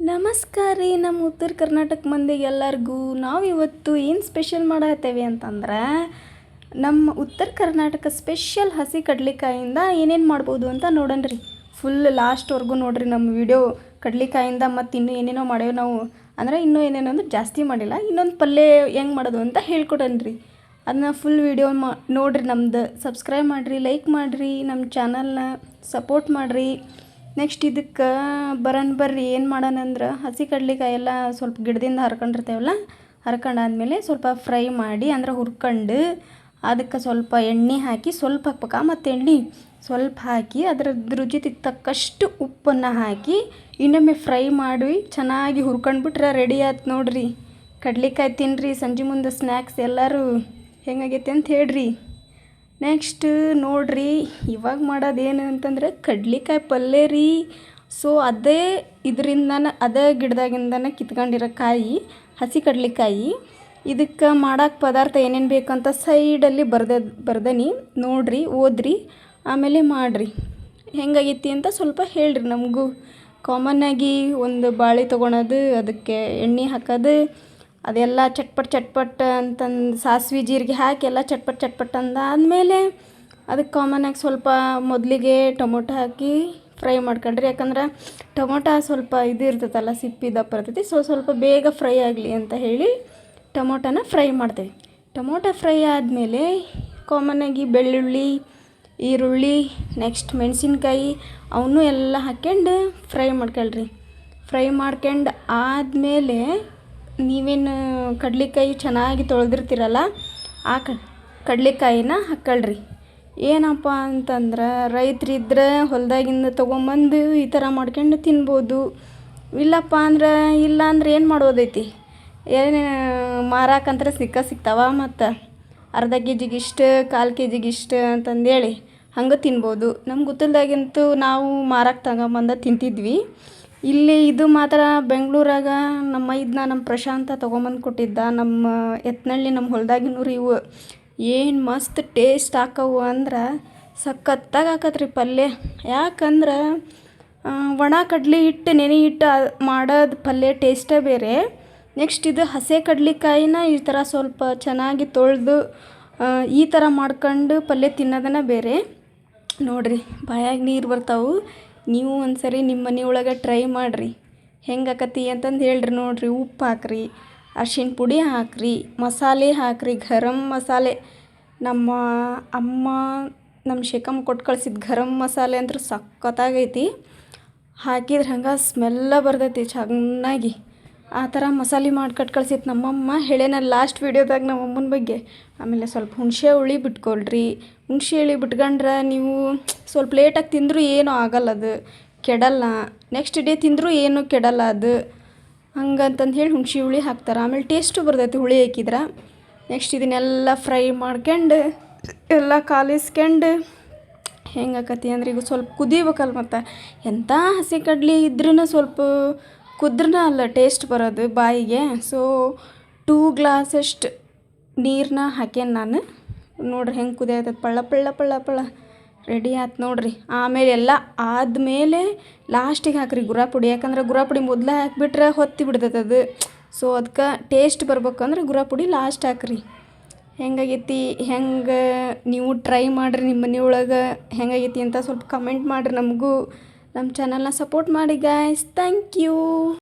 ನಮಸ್ಕಾರ ರೀ ನಮ್ಮ ಉತ್ತರ ಕರ್ನಾಟಕ ಮಂದಿಗೆ ಎಲ್ಲರಿಗೂ ನಾವಿವತ್ತು ಏನು ಸ್ಪೆಷಲ್ ಮಾಡತ್ತೇವೆ ಅಂತಂದ್ರೆ ನಮ್ಮ ಉತ್ತರ ಕರ್ನಾಟಕ ಸ್ಪೆಷಲ್ ಹಸಿ ಕಡ್ಲೆಕಾಯಿಂದ ಏನೇನು ಮಾಡ್ಬೋದು ಅಂತ ನೋಡೋಣ ರೀ. ಫುಲ್ ಲಾಸ್ಟ್ವರೆಗೂ ನೋಡಿರಿ ನಮ್ಮ ವಿಡಿಯೋ. ಕಡ್ಲೆಕಾಯಿಂದ ಮತ್ತು ಇನ್ನೂ ಏನೇನೋ ಮಾಡೇವು ನಾವು, ಅಂದರೆ ಇನ್ನೂ ಏನೇನೋ ಅಂದ್ರೆ ಜಾಸ್ತಿ ಮಾಡಿಲ್ಲ. ಇನ್ನೊಂದು ಪಲ್ಯ ಹೆಂಗೆ ಮಾಡೋದು ಅಂತ ಹೇಳ್ಕೊಡೋಣ ರೀ. ಅದನ್ನ ಫುಲ್ ವಿಡಿಯೋ ನೋಡಿರಿ. ನಮ್ದು ಸಬ್ಸ್ಕ್ರೈಬ್ ಮಾಡಿರಿ, ಲೈಕ್ ಮಾಡಿರಿ, ನಮ್ಮ ಚಾನಲ್ನ ಸಪೋರ್ಟ್ ಮಾಡಿರಿ. ನೆಕ್ಸ್ಟ್ ಇದಕ್ಕೆ ಬರ್ರಿ ಏನು ಮಾಡೋಣ ಅಂದ್ರೆ ಹಸಿ ಕಡ್ಲೆಕಾಯಿ ಎಲ್ಲ ಸ್ವಲ್ಪ ಗಿಡದಿಂದ ಹರ್ಕೊಂಡಿರ್ತೇವಲ್ಲ, ಹರ್ಕೊಂಡಾದ್ಮೇಲೆ ಸ್ವಲ್ಪ ಫ್ರೈ ಮಾಡಿ ಅಂದ್ರೆ ಹುರ್ಕೊಂಡು ಅದಕ್ಕೆ ಸ್ವಲ್ಪ ಎಣ್ಣೆ ಹಾಕಿ ಸ್ವಲ್ಪ ಹಾಕ್ಬೇಕು. ಮತ್ತು ಎಣ್ಣೆ ಸ್ವಲ್ಪ ಹಾಕಿ ಅದ್ರದ್ದು ರುಚಿಗೆ ತಕ್ಕಷ್ಟು ಉಪ್ಪನ್ನು ಹಾಕಿ ಇನ್ನೊಮ್ಮೆ ಫ್ರೈ ಮಾಡಿ ಚೆನ್ನಾಗಿ ಹುರ್ಕೊಂಡ್ಬಿಟ್ರೆ ರೆಡಿ ಆಯ್ತು ನೋಡಿರಿ. ಕಡ್ಲೆಕಾಯಿ ತಿನ್ನಿರಿ ಸಂಜೆ ಮುಂದೆ ಸ್ನ್ಯಾಕ್ಸ್. ಎಲ್ಲರೂ ಹೆಂಗಾಗೈತೆ ಅಂತ ಹೇಳ್ರಿ. ನೆಕ್ಸ್ಟ್ ನೋಡಿರಿ, ಇವಾಗ ಮಾಡೋದೇನು ಅಂತಂದರೆ ಕಡ್ಲೆಕಾಯಿ ಪಲ್ಯ ರೀ. ಸೊ ಅದೇ ಇದರಿಂದನೇ ಅದೇ ಗಿಡದಾಗಿಂದನೇ ಕಿತ್ಕೊಂಡಿರೋ ಕಾಯಿ ಹಸಿ ಕಡ್ಲೆಕಾಯಿ. ಇದಕ್ಕೆ ಮಾಡೋಕ್ಕೆ ಪದಾರ್ಥ ಏನೇನು ಬೇಕಂತ ಸೈಡಲ್ಲಿ ಬರ್ದನಿ ನೋಡಿರಿ, ಓದ್ರಿ, ಆಮೇಲೆ ಮಾಡಿರಿ. ಹೆಂಗಾಗೈತಿ ಅಂತ ಸ್ವಲ್ಪ ಹೇಳ್ರಿ. ನಮಗೂ ಕಾಮನ್ನಾಗಿ ಒಂದು ಬಾಳೆ ತೊಗೊಳೋದು, ಅದಕ್ಕೆ ಎಣ್ಣೆ ಹಾಕೋದು, ಅದೆಲ್ಲ ಚಟ್ಪಟ್ ಅಂತಂದು ಸಾಸಿವೆ ಜೀರಿಗೆ ಹಾಕಿ ಎಲ್ಲ ಚಟ್ಪಟ್ ಅಂದಾದಮೇಲೆ ಅದಕ್ಕೆ ಕಾಮನ್ನಾಗಿ ಸ್ವಲ್ಪ ಮೊದಲಿಗೆ ಟೊಮೊಟೊ ಹಾಕಿ ಫ್ರೈ ಮಾಡ್ಕೊಂಡ್ರಿ. ಯಾಕಂದ್ರೆ ಟೊಮೊಟೊ ಸ್ವಲ್ಪ ಇದು ಇರ್ತೈತಲ್ಲ, ಸಿಪ್ಪಿ ದಪ್ಪ ಇರ್ತೈತಿ. ಸ್ವಲ್ಪ ಬೇಗ ಫ್ರೈ ಆಗಲಿ ಅಂತ ಹೇಳಿ ಟೊಮೊಟೊನ ಫ್ರೈ ಮಾಡ್ತೇವೆ. ಟೊಮೊಟೊ ಫ್ರೈ ಆದಮೇಲೆ ಕಾಮನ್ನಾಗಿ ಬೆಳ್ಳುಳ್ಳಿ, ಈರುಳ್ಳಿ, ನೆಕ್ಸ್ಟ್ ಮೆಣಸಿನ್ಕಾಯಿ ಅವನ್ನೂ ಎಲ್ಲ ಹಾಕ್ಯಂಡು ಫ್ರೈ ಮಾಡ್ಕೊಳ್ರಿ. ಫ್ರೈ ಮಾಡ್ಕೊಂಡು ಆದಮೇಲೆ ನೀವೇನು ಕಡ್ಲೆಕಾಯಿ ಚೆನ್ನಾಗಿ ತೊಳೆದಿರ್ತೀರಲ್ಲ ಆ ಕಡ್ಲೆಕಾಯಿನ ಹಾಕ್ಕೊಳ್ರಿ. ಏನಪ್ಪ ಅಂತಂದ್ರೆ ರೈತರಿದ್ರೆ ಹೊಲದಾಗಿಂದ ತೊಗೊಂಬಂದು ಈ ಥರ ಮಾಡ್ಕೊಂಡು ತಿನ್ಬೋದು. ಇಲ್ಲಪ್ಪ ಅಂದ್ರೆ ಏನು ಮಾಡೋದೈತಿ, ಏನು ಮಾರಾಕಂದ್ರೆ ಸಿಗ್ತಾವ. ಮತ್ತು ಅರ್ಧ ಕೆ ಜಿಗೆ ಇಷ್ಟು, ಕಾಲು ಕೆ ಜಿಗೆ ಇಷ್ಟು ಅಂತಂದೇಳಿ ಹಂಗೆ ತಿನ್ಬೋದು. ನಮ್ಗೆ ಗೊತ್ತಿಲ್ದಾಗಂತೂ ನಾವು ಮಾರಕ್ಕೆ ತಗೊಂಬಂದು ತಿಂತಿದ್ವಿ. ಇಲ್ಲಿ ಇದು ಮಾತ್ರ ಬೆಂಗಳೂರಾಗ ನಮ್ಮ ಪ್ರಶಾಂತ ತೊಗೊಂಬಂದು ಕೊಟ್ಟಿದ್ದ. ನಮ್ಮ ಎತ್ನಳ್ಳಿ ನಮ್ಮ ಹೊಲದಾಗಿನೂರು ಇವು ಏನು ಮಸ್ತ್ ಟೇಸ್ಟ್ ಹಾಕವು ಅಂದ್ರೆ ಸಖತ್ತಾಗಿ ಹಾಕತ್ರಿ ಪಲ್ಯ. ಯಾಕಂದ್ರೆ ಒಣ ಕಡ್ಲೆ ಹಿಟ್ಟು ನೆನೆ ಹಿಟ್ಟು ಮಾಡೋದು ಪಲ್ಯ ಟೇಸ್ಟೇ ಬೇರೆ. ನೆಕ್ಸ್ಟ್ ಇದು ಹಸಿ ಕಡ್ಲೆಕಾಯಿನ ಈ ಥರ ಸ್ವಲ್ಪ ಚೆನ್ನಾಗಿ ತೊಳೆದು ಈ ಥರ ಮಾಡ್ಕೊಂಡು ಪಲ್ಯ ತಿನ್ನೋದನ್ನ ಬೇರೆ. ನೋಡಿರಿ ಬಾಯಾಗ ನೀರು ಬರ್ತಾವೆ. ನೀವು ಒಂದ್ಸರಿ ನಿಮ್ಮ ಮನೆ ಒಳಗೆ ಟ್ರೈ ಮಾಡಿರಿ, ಹೆಂಗಾಕತಿ ಅಂತಂದು ಹೇಳ್ರಿ. ನೋಡಿರಿ, ಉಪ್ಪು ಹಾಕ್ರಿ, ಅರ್ಶಿಣ ಪುಡಿ ಹಾಕ್ರಿ, ಮಸಾಲೆ ಹಾಕ್ರಿ, ಗರಂ ಮಸಾಲೆ. ನಮ್ಮ ಅಮ್ಮ ನಮ್ಮ ಶೇಖಮ್ಮ ಕೊಟ್ಟು ಕಳ್ಸಿದ್ದು ಗರಂ ಮಸಾಲೆ ಅಂದ್ರೆ ಸಖತ್ತಾಗೈತಿ. ಹಾಕಿದ್ರೆ ಹಂಗೆ ಸ್ಮೆಲ್ಲ ಬರ್ತೈತಿ ಚೆನ್ನಾಗಿ. ಆ ಥರ ಮಸಾಲೆ ಮಾಡಿ ಕಳ್ಸಿತ್ತು ನಮ್ಮಮ್ಮ. ಹೇಳೇನ ಲಾಸ್ಟ್ ವೀಡಿಯೋದಾಗ ನಮ್ಮಮ್ಮನ ಬಗ್ಗೆ. ಆಮೇಲೆ ಸ್ವಲ್ಪ ಹುಣಸೆ ಹುಳಿ ಬಿಟ್ಕೊಳ್ರಿ. ಹುಣಸೆ ಹುಳಿ ಬಿಟ್ಕೊಂಡ್ರೆ ನೀವು ಸ್ವಲ್ಪ ಲೇಟಾಗಿ ತಿಂದರೂ ಏನೂ ಆಗಲ್ಲ, ಅದು ಕೆಡಲ್ಲ. ನೆಕ್ಸ್ಟ್ ಡೇ ತಿಂದರೂ ಏನೂ ಕೆಡಲ್ಲ ಅದು. ಹಂಗಂತಂದು ಹೇಳಿ ಹುಣಸೆ ಹುಳಿ ಹಾಕ್ತಾರೆ. ಆಮೇಲೆ ಟೇಸ್ಟು ಬರ್ತೈತಿ ಹುಳಿ ಹಾಕಿದ್ರೆ. ನೆಕ್ಸ್ಟ್ ಇದನ್ನೆಲ್ಲ ಫ್ರೈ ಮಾಡ್ಕೊಂಡು ಎಲ್ಲ ಕಾಲಿಸ್ಕೊಂಡು ಹೆಂಗಾಕತಿ ಅಂದ್ರೆ ಈಗ ಸ್ವಲ್ಪ ಕುದಿಬೇಕಲ್ಲ. ಮತ್ತು ಎಂಥ ಹಸಿ ಕಡ್ಲೆ ಇದ್ರೂ ಸ್ವಲ್ಪ ಕುದ್ರನ ಅಲ್ಲ ಟೇಸ್ಟ್ ಬರೋದು ಬಾಯಿಗೆ. ಸೊ 2 ಗ್ಲಾಸಷ್ಟು ನೀರನ್ನ ಹಾಕ್ಯೇನು ನಾನು. ನೋಡ್ರಿ ಹೆಂಗೆ ಕುದಿಯತ್ತದ, ಪಳ್ಳ ರೆಡಿ ಆಯ್ತು ನೋಡಿರಿ. ಆಮೇಲೆ ಎಲ್ಲ ಆದಮೇಲೆ ಲಾಸ್ಟಿಗೆ ಹಾಕ್ರಿ ಗುರಾ ಪುಡಿ. ಯಾಕಂದ್ರೆ ಗುರಾ ಪುಡಿ ಮೊದಲೇ ಹಾಕಿಬಿಟ್ರೆ ಹೊತ್ತಿ ಬಿಡ್ತೈತೆ ಅದು. ಸೊ ಅದಕ್ಕೆ ಟೇಸ್ಟ್ ಬರ್ಬೇಕಂದ್ರೆ ಗುರಾ ಪುಡಿ ಲಾಸ್ಟ್ ಹಾಕ್ರಿ. ಹೆಂಗಾಗೈತಿ, ಹೆಂಗೆ ನೀವು ಟ್ರೈ ಮಾಡಿರಿ ನಿಮ್ಮ ಮನೆ ಒಳಗೆ ಹೆಂಗಾಗೈತಿ ಅಂತ ಸ್ವಲ್ಪ ಕಮೆಂಟ್ ಮಾಡಿರಿ. ನಮಗೂ ನಮ್ಮ ಚಾನಲ್ನ ಸಪೋರ್ಟ್ ಮಾಡಿ ಗಾಯ್ಸ್. Thank you.